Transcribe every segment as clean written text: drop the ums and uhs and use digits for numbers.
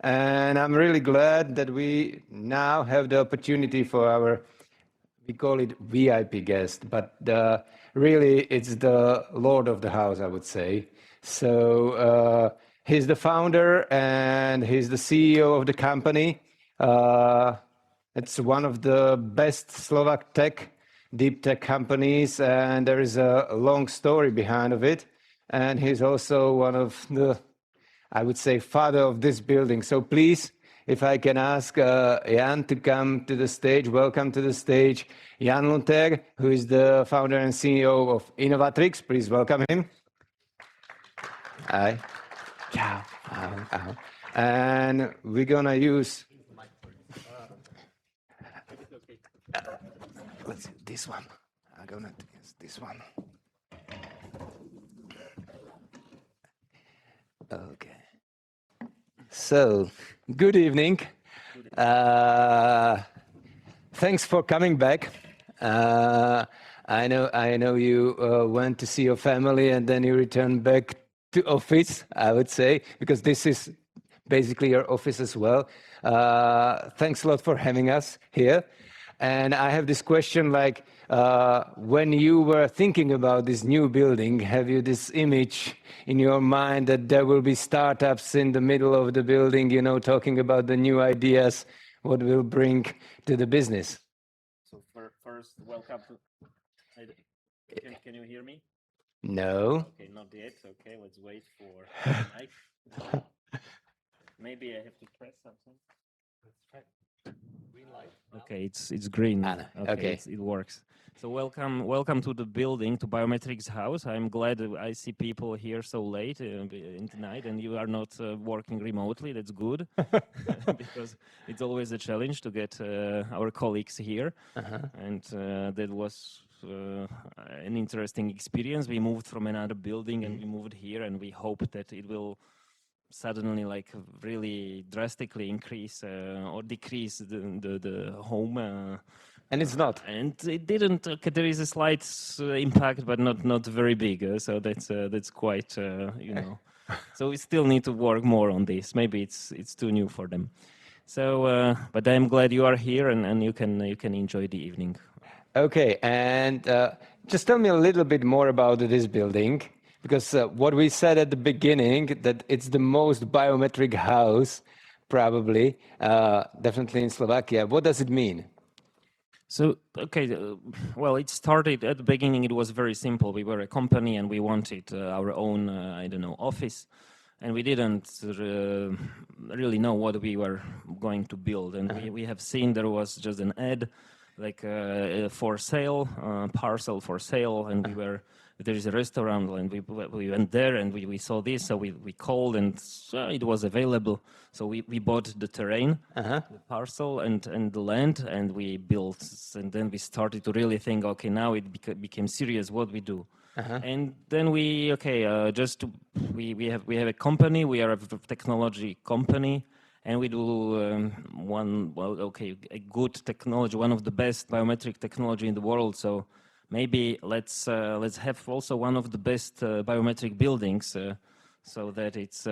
And I'm really glad that we now have the opportunity for our, we call it VIP guest, but really it's the Lord of the house, I would say. So he's the founder and he's the CEO of the company. It's one of the best Slovak deep tech companies, and there is a long story behind of it. And he's also one of the, I would say, father of this building. So please, if I can ask Jan to come to the stage, welcome to the stage. Jan Lunter, who is the founder and CEO of Innovatrix. Please welcome him. Hi. Ciao. And we're gonna use let's see, this one. I'm gonna use this one. Okay. So, good evening. Thanks for coming back. I know you went to see your family and then you returned back to office, I would say, because this is basically your office as well. Thanks a lot for having us here. And I have this question like, when you were thinking about this new building, have you this image in your mind that there will be startups in the middle of the building, you know, talking about the new ideas, what will bring to the business? So first, welcome to... Can you hear me? No. Okay, not yet. Okay, let's wait for the mic. Maybe I have to press something. Let's try. Green light. Okay, it's green. Okay. It works. So welcome to the building, to Biometrics House. I'm glad I see people here so late in the night, and you are not working remotely. That's good, because it's always a challenge to get our colleagues here. And that was an interesting experience. We moved from another building and we moved here, and we hope that it will suddenly like really drastically increase or decrease the home. And it's not. And it didn't. Okay, there is a slight impact, but not very big. So that's quite you know. So we still need to work more on this. Maybe it's too new for them. So, but I'm glad you are here and you can enjoy the evening. Okay, and just tell me a little bit more about this building, because what we said at the beginning, that it's the most biometric house, probably, definitely in Slovakia. What does it mean? So, okay, well, it started at the beginning, it was very simple. We were a company and we wanted our own, I don't know, office. And we didn't really know what we were going to build. And we have seen there was just an ad, like for sale, parcel for sale. And there is a restaurant and we went there and we saw this. So we called and it was available. So we bought the terrain, the parcel and the land, and we built. And then we started to really think, okay, now it became serious what we do. And then we have a company. We are a technology company, and we do a good technology, one of the best biometric technology in the world. So maybe let's have also one of the best biometric buildings, so that it's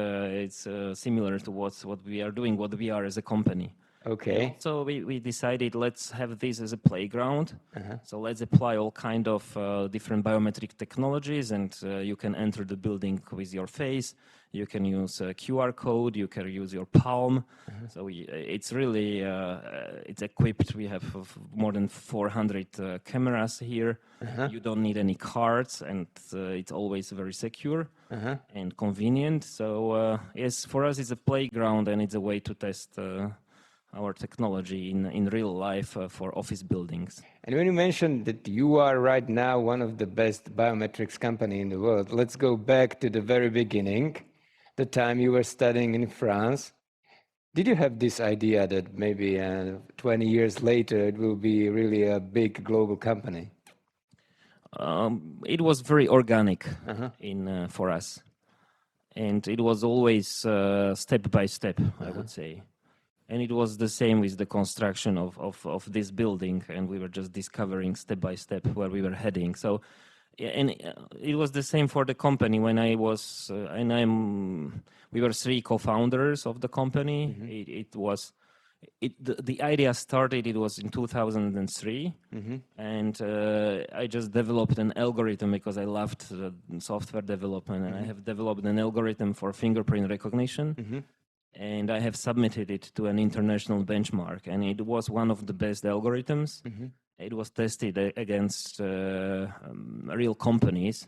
similar to what we are doing, what we are as a company. Okay. So we decided let's have this as a playground. So let's apply all kind of different biometric technologies, and you can enter the building with your face. You can use a QR code. You can use your palm. So it's really it's equipped. We have more than 400 cameras here. You don't need any cards, and it's always very secure and convenient. So yes, for us it's a playground, and it's a way to test our technology in real life for office buildings. And when you mentioned that you are right now one of the best biometrics company in the world, let's go back to the very beginning, the time you were studying in France. Did you have this idea that maybe 20 years later it will be really a big global company? It was very organic for us. And it was always step by step, I would say. And it was the same with the construction of this building, and we were just discovering step by step where we were heading. So Yeah, and it was the same for the company when I was, we were three co-founders of the company. The idea started, it was in 2003. And I just developed an algorithm because I loved software development, and I have developed an algorithm for fingerprint recognition. And I have submitted it to an international benchmark, and it was one of the best algorithms. It was tested against real companies,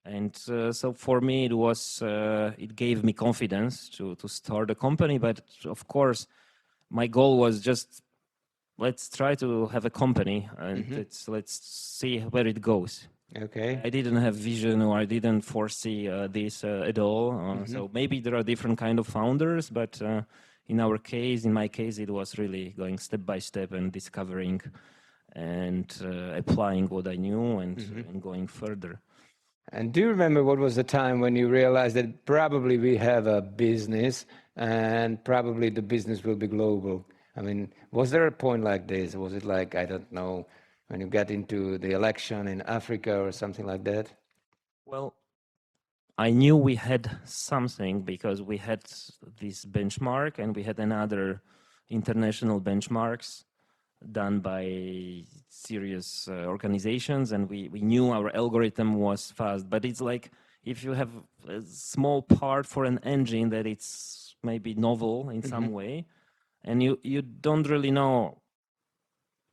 and so for me it gave me confidence to start a company. But of course, my goal was just let's try to have a company, and let's see where it goes. Okay. I didn't have vision, or I didn't foresee this at all. So maybe there are different kind of founders, but in my case, it was really going step by step and discovering and applying what I knew and going further. And do you remember what was the time when you realized that probably we have a business and probably the business will be global? I mean, was there a point like this? Was it like, I don't know, when you got into the election in Africa or something like that? Well, I knew we had something because we had this benchmark and we had another international benchmarks done by serious organizations, and we knew our algorithm was fast. But it's like if you have a small part for an engine that it's maybe novel in some way, and you don't really know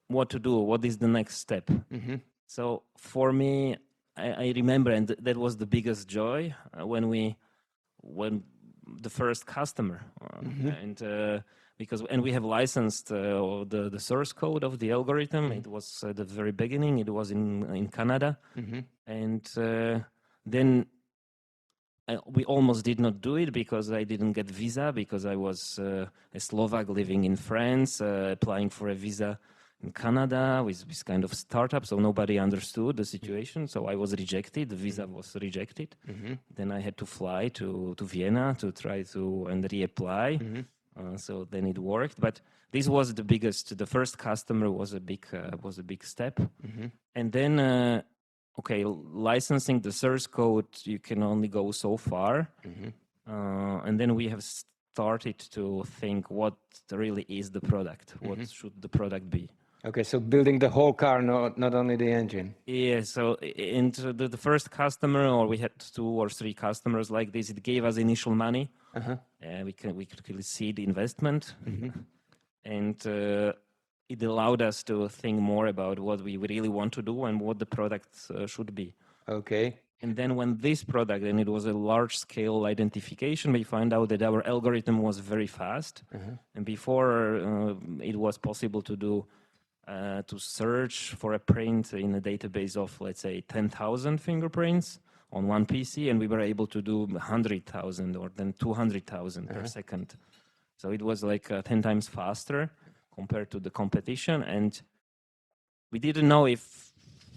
what to do, what is the next step. So for me, I remember, and that was the biggest joy when the first customer, and and we have licensed the source code of the algorithm. It was at the very beginning. It was in Canada, and then we almost did not do it because I didn't get visa because I was a Slovak living in France, applying for a visa in Canada with this kind of startup, so nobody understood the situation. So I was rejected. The visa was rejected. Then I had to fly to Vienna to try to and reapply. So then it worked. But this was the biggest. The first customer was a big step. And then okay, licensing the source code, you can only go so far. And then we have started to think what really is the product. What should the product be? Okay, so building the whole car, not only the engine. Yeah, so into the first customer, or we had 2 or 3 customers like this, it gave us initial money. We could really see the investment. And it allowed us to think more about what we really want to do and what the product should be. Okay. And then when this product, and it was a large-scale identification, we found out that our algorithm was very fast. And before it was possible to do to search for a print in a database of, let's say, 10,000 fingerprints on one PC, and we were able to do 100,000 or then 200,000 per second. So it was like 10 times faster compared to the competition, and we didn't know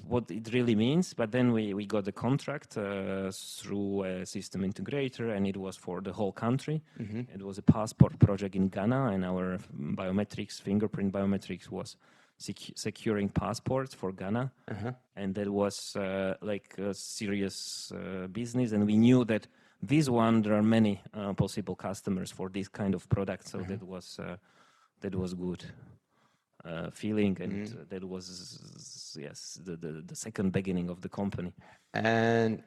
what it really means, but then we got the contract through a system integrator, and it was for the whole country. It was a passport project in Ghana, and our fingerprint biometrics was securing passports for Ghana. And that was like a serious business, and we knew that there are many possible customers for this kind of product, so that was good feeling, and that was the second beginning of the company. And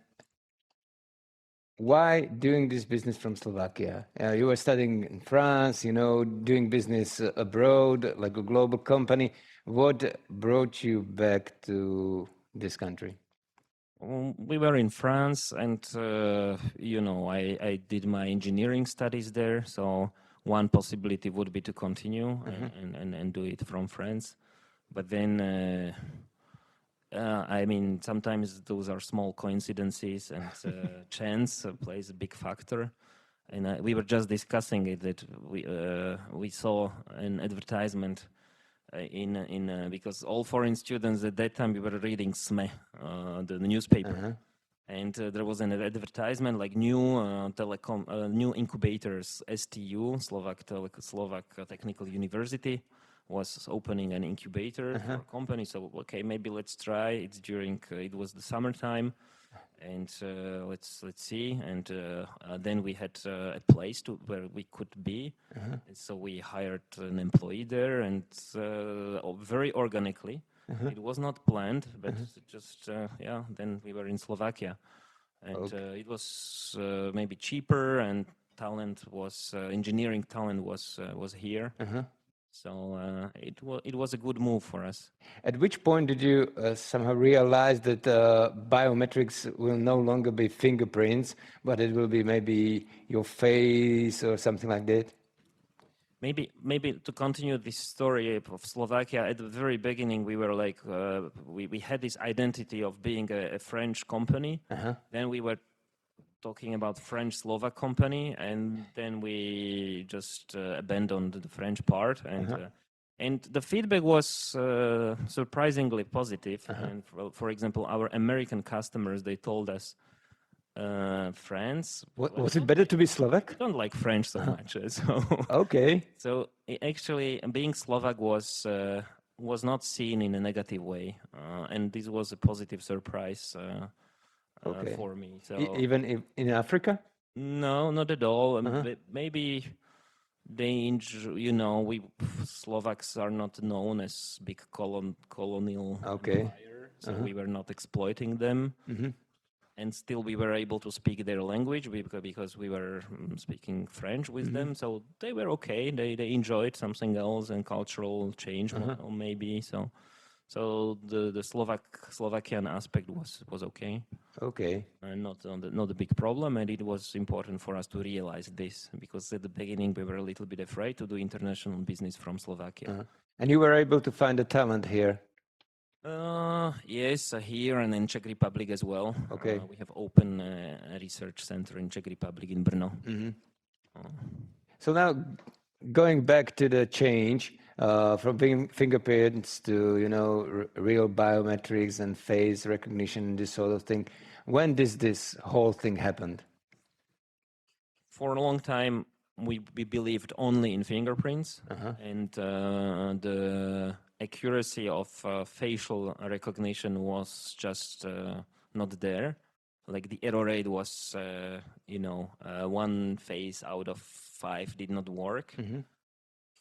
why doing this business from Slovakia? You were studying in France, doing business abroad, like a global company. What brought you back to this country? We were in France, and I did my engineering studies there. So one possibility would be to continue and do it from France. But then, I mean, sometimes those are small coincidences, and chance plays a big factor. And we were just discussing it that we saw an advertisement because all foreign students at that time we were reading SME, the newspaper, and there was an advertisement like new incubators, STU, Slovak Technical University, was opening an incubator for a company. So okay, maybe let's try. It's during it was the summertime, and let's see. And then we had a place where we could be. And so we hired an employee there, and very organically. It was not planned, but just yeah. Then we were in Slovakia, and it was maybe cheaper, and talent was engineering talent was here. So it was a good move for us. At which point did you somehow realize that biometrics will no longer be fingerprints, but it will be maybe your face or something like that? Maybe to continue this story of Slovakia, at the very beginning we were like we had this identity of being a French company. Then we were talking about French Slovak company, and then we just abandoned the French part, and the feedback was surprisingly positive. And for example, our American customers, they told us, France. Was it better to be Slovak? I don't like French so much, so Okay. so actually, being Slovak was not seen in a negative way, and this was a positive surprise for me. So Even in Africa? no, not at all. Maybe they, we Slovaks are not known as big colonial empire, so we were not exploiting them. And still we were able to speak their language because we were speaking French with them. So they were okay. They enjoyed something else and cultural change, or maybe. So the Slovakian aspect was okay. Okay. And not a big problem. And it was important for us to realize this, because at the beginning we were a little bit afraid to do international business from Slovakia. And you were able to find the talent here? Yes, here and in Czech Republic as well. Okay. We have open a research center in Czech Republic in Brno. So now, going back to the change from fingerprints to real biometrics and face recognition, this sort of thing. When did this whole thing happen? For a long time, we believed only in fingerprints, and the accuracy of facial recognition was just not there. Like the error rate was, one face out of 5 did not work.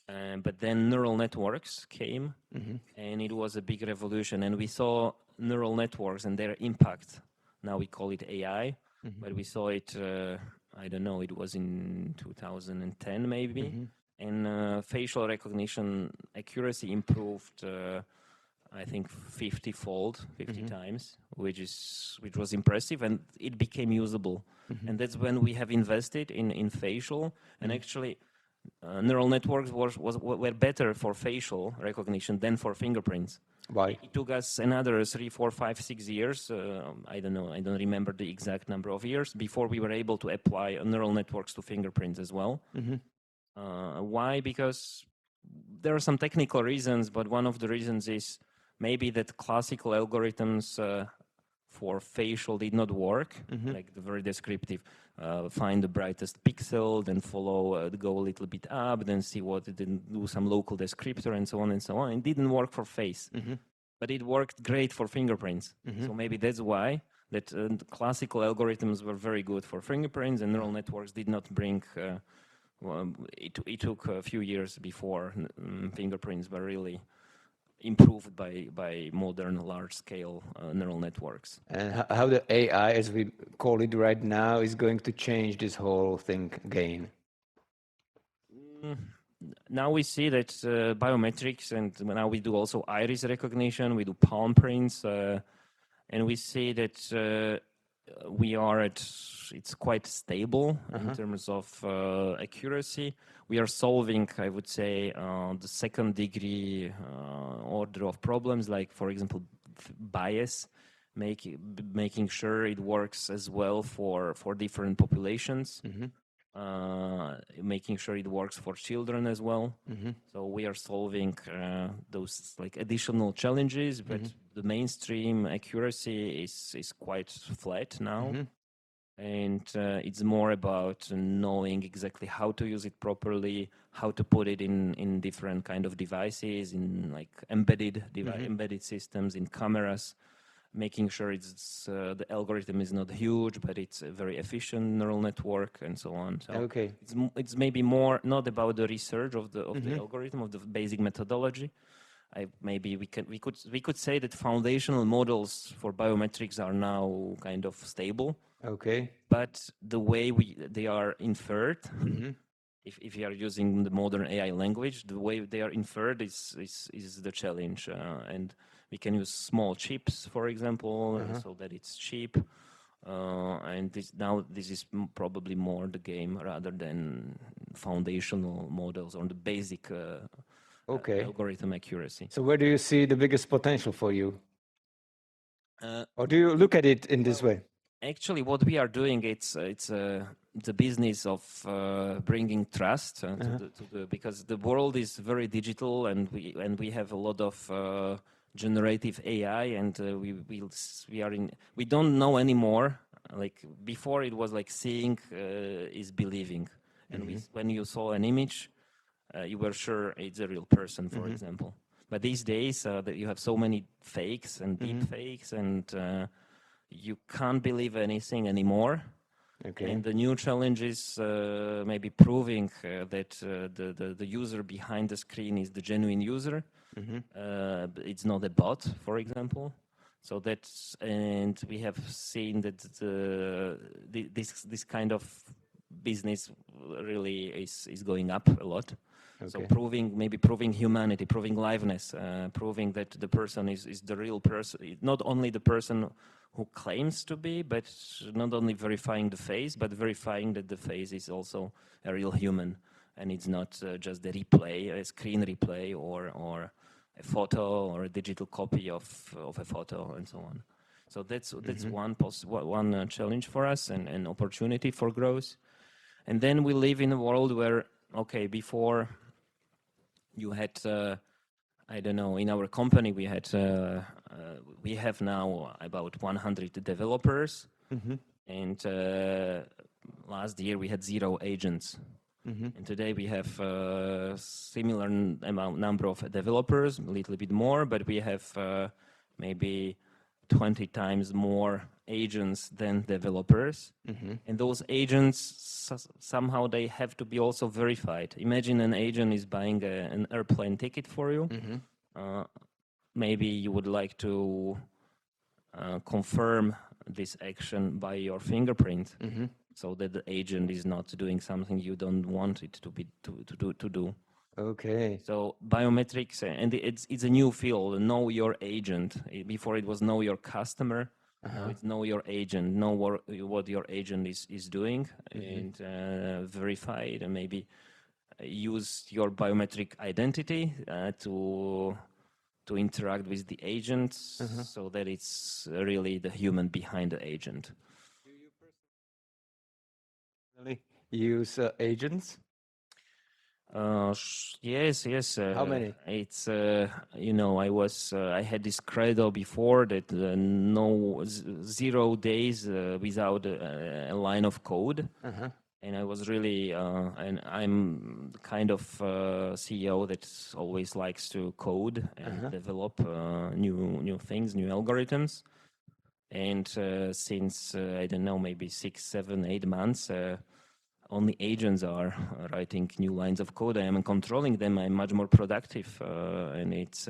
But then neural networks came, and it was a big revolution. And we saw neural networks and their impact. Now we call it AI, but we saw it, I don't know, it was in 2010 maybe. And facial recognition accuracy improved, I think 50 times, which was impressive, and it became usable. And that's when we have invested in facial, and actually neural networks were better for facial recognition than for fingerprints. Why? It took us another 3, 4, 5, 6 years. I don't know. I don't remember the exact number of years before we were able to apply neural networks to fingerprints as well. Why? Because there are some technical reasons, but one of the reasons is maybe that classical algorithms for facial did not work, like the very descriptive, find the brightest pixel, then follow, go a little bit up, then see what it did, do some local descriptor, and so on and so on. It didn't work for face, but it worked great for fingerprints. So maybe that's why that classical algorithms were very good for fingerprints, and neural networks did not bring. It took a few years before fingerprints were really improved by modern large-scale neural networks. And how the AI, as we call it right now, is going to change this whole thing again? Now we see that biometrics, and now we do also iris recognition, we do palm prints, and we see that it's quite stable in terms of accuracy. We are solving, I would say, the second degree order of problems, like, for example, bias, making sure it works as well for different populations, making sure it works for children as well. So we are solving those like additional challenges, but the mainstream accuracy is quite flat now. and it's more about knowing exactly how to use it properly, how to put it in different kind of devices, in like embedded systems, in cameras, making sure the algorithm is not huge, but it's a very efficient neural network and so on. So Okay. it's maybe more not about the research of the algorithm, of the basic methodology. Maybe we could say that foundational models for biometrics are now kind of stable. Okay. But the way they are inferred, if you are using the modern AI language, the way they are inferred is the challenge. And we can use small chips, for example, so that it's cheap. And this is probably more the game rather than foundational models or the basic Okay. algorithm accuracy. So where do you see the biggest potential for you? Or do you look at it in this way? Actually, what we are doing, it's the business of bringing trust to the because the world is very digital, and we have a lot of generative AI, and we don't know anymore. Like before, it was like seeing is believing, and when you saw an image, you were sure it's a real person, for example. But these days, that you have so many fakes and deep fakes, and you can't believe anything anymore. Okay. And the new challenge is maybe proving that the user behind the screen is the genuine user. It's not a bot, for example. So and we have seen that this kind of business really is going up a lot. Okay. So proving humanity, proving liveness, proving that the person is the real person, not only the person who claims to be, but not only verifying the face, but verifying that the face is also a real human, and it's not just a replay, a screen replay, or a photo or a digital copy of a photo, and so on. So that's one challenge for us, and an opportunity for growth. And then we live in a world where, okay, before you had, I don't know, in our company we have now about 100 developers, and last year we had 0 agents. And today we have a similar number of developers, a little bit more, but we have maybe 20 times more agents than developers. And those agents, somehow they have to be also verified. Imagine an agent is buying an airplane ticket for you. Maybe you would like to confirm this action by your fingerprint, so that the agent is not doing something you don't want it to do. Okay. So biometrics, and it's a new field. Know your agent. Before it was know your customer. Now it's know your agent. Know what your agent is doing, and verify it, and maybe use your biometric identity to interact with the agent, so that it's really the human behind the agent. Do you personally use agents? Yes. How many? It's I had this credo before that no 0 days without a line of code. And I was really, and I'm the kind of CEO that always likes to code and develop new things, new algorithms. And since I don't know, maybe 6, 7, 8 months, only agents are writing new lines of code. I am controlling them. I'm much more productive, and it's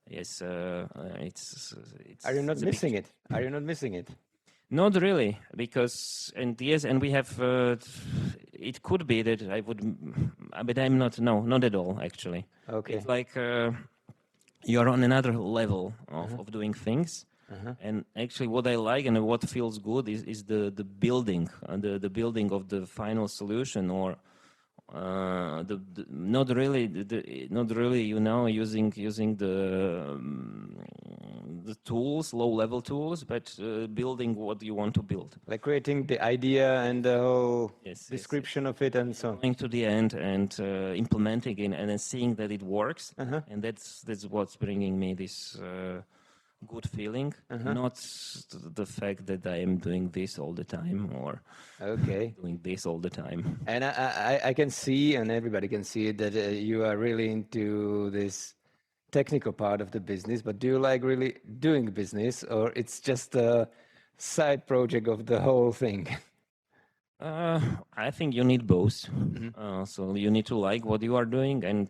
yes, it's. Are you not missing it? Are you not missing it? Not really, because and we have. It could be that I would, but I'm not. No, not at all. Actually, Okay. it's like you're on another level of doing things. And actually, what I like and what feels good is the building, the building of the final solution, or not really, using the tools, low-level tools, but building what you want to build. Like creating the idea and the whole Yes. description of it and so on. Going to the end and implementing it, and then seeing that it works, and that's what's bringing me this good feeling, not the fact that I am doing this all the time or Okay. doing this all the time. And I can see, and everybody can see it, that you are really into this technical part of the business, but do you like really doing business, or it's just a side project of the whole thing? I think you need both. So you need to like what you are doing, and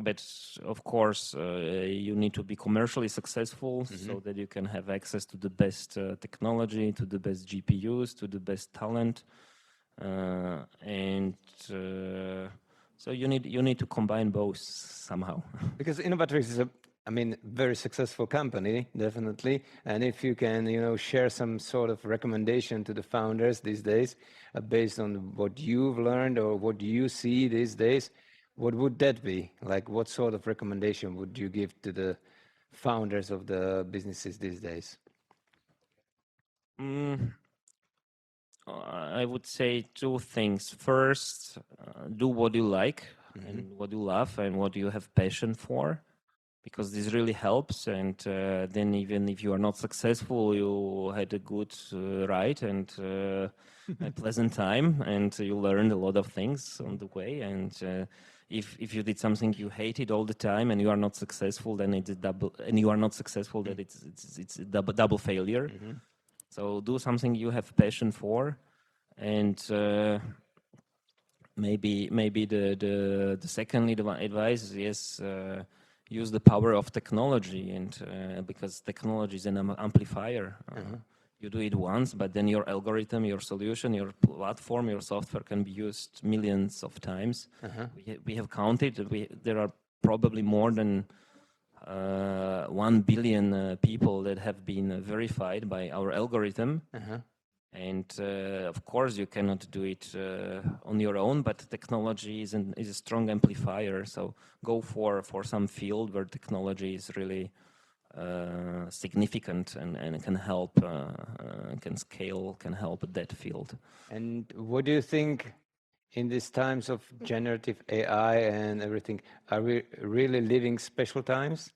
but of course you need to be commercially successful so that you can have access to the best technology, to the best GPUs, to the best talent, and so you need to combine both somehow. Because Innovatrix is very successful company, definitely. And if you can, share some sort of recommendation to the founders these days, based on what you've learned or what you see these days, what would that be? Like, what sort of recommendation would you give to the founders of the businesses these days? I would say two things. First, do what you like and what you love and what you have passion for, because this really helps. And then even if you are not successful, you had a good ride and a pleasant time, and you learned a lot of things on the way. And if you did something you hated all the time and you are not successful, then it's a double. And you are not successful, then it's a double failure. So do something you have passion for, and maybe the second advice is use the power of technology, and because technology is an amplifier. You do it once, but then your algorithm, your solution, your platform, your software can be used millions of times. We have counted that there are probably more than 1 billion people that have been verified by our algorithm. And of course, you cannot do it on your own, but technology is a strong amplifier. So go for some field where technology is really significant and can help, can scale, can help that field. And what do you think in these times of generative AI and everything? Are we really living special times?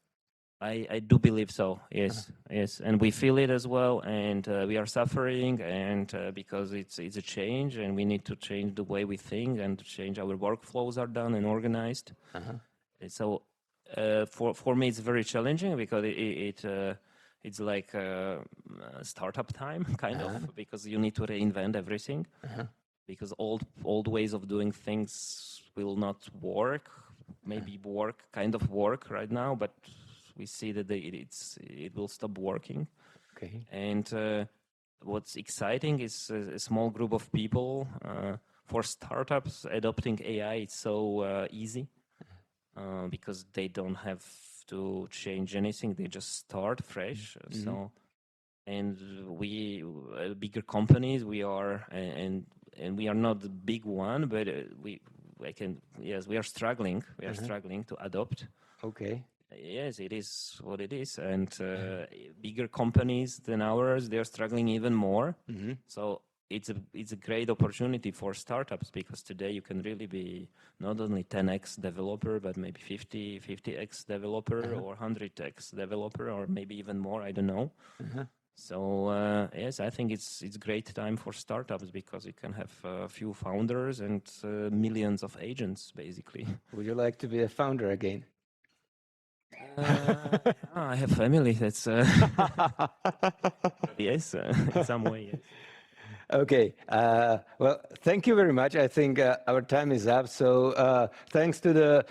I do believe so. Yes, yes, and we feel it as well, and we are suffering, and because it's a change, and we need to change the way we think and to change our workflows are done and organized. So for me, it's very challenging because it's like startup time, kind of, because you need to reinvent everything, because old ways of doing things will not work. Maybe kind of work right now, but we see that it will stop working. Okay. And what's exciting is a small group of people. For startups, adopting AI is so easy because they don't have to change anything. They just start fresh. So, and we bigger companies, we are and we are not the big one, but we are struggling. We are struggling to adopt. Okay. Yes, it is what it is, and bigger companies than ours, they're struggling even more. So it's a great opportunity for startups, because today you can really be not only 10x developer, but maybe 50x developer or 100x developer, or maybe even more. I don't know. So yes, I think it's great time for startups, because you can have a few founders and millions of agents, basically. Would you like to be a founder again? I have family. That's yes, in some way. Yes. Okay. Well, thank you very much. I think our time is up. So thanks to the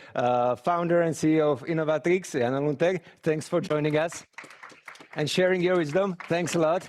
founder and CEO of Innovatrix, Lunter. Thanks for joining us and sharing your wisdom. Thanks a lot.